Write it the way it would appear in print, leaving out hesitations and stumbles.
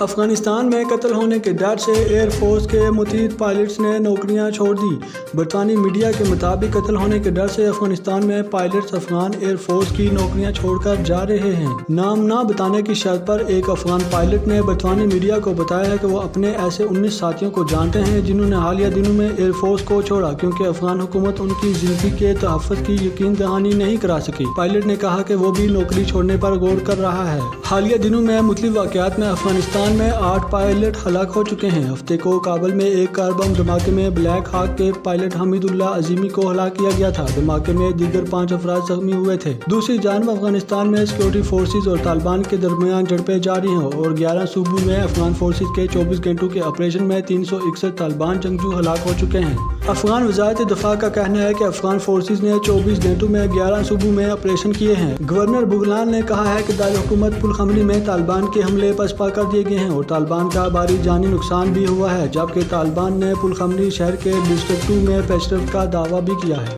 افغانستان میں قتل ہونے کے ڈر سے ایئر فورس کے متعدد پائلٹس نے نوکریاں چھوڑ دی۔ برطانوی میڈیا کے مطابق قتل ہونے کے ڈر سے افغانستان میں پائلٹس افغان ایئر فورس کی نوکریاں چھوڑ کر جا رہے ہیں۔ نام نہ بتانے کی شرط پر ایک افغان پائلٹ نے برطانوی میڈیا کو بتایا ہے کہ وہ اپنے ایسے 19 ساتھیوں کو جانتے ہیں جنہوں نے حالیہ دنوں میں ایئر فورس کو چھوڑا کیونکہ افغان حکومت ان کی زندگی کے تحفظ کی یقین دہانی نہیں کرا سکی۔ پائلٹ نے کہا کہ وہ بھی نوکری چھوڑنے پر غور کر رہا ہے۔ حالیہ دنوں میں مختلف واقعات میں افغانستان میں 8 پائلٹ ہلاک ہو چکے ہیں۔ ہفتے کو کابل میں ایک کار بم دھماکے میں بلیک ہاک کے پائلٹ حمید اللہ عظیمی کو ہلاک کیا گیا تھا۔ دھماکے میں دیگر 5 افراد زخمی ہوئے تھے۔ دوسری جانب افغانستان میں سیکورٹی فورسز اور طالبان کے درمیان جھڑپیں جاری ہیں اور 11 صوبوں میں افغان فورسز کے 24 گھنٹوں کے آپریشن میں 361 طالبان جنگجو ہلاک ہو چکے ہیں۔ افغان وزارت دفاع کا کہنا ہے کہ افغان فورسز نے 24 گھنٹوں میں 11 صوبوں میں آپریشن کیے ہیں۔ گورنر بغلان نے کہا ہے کہ دارالحکومت پلخمری میں طالبان کے حملے پسپا کر دیے گئے ہیں اور طالبان کا بھاری جانی نقصان بھی ہوا ہے، جبکہ طالبان نے پلخمری شہر کے ڈسٹرکٹ 2 میں پیش رفت کا دعویٰ بھی کیا ہے۔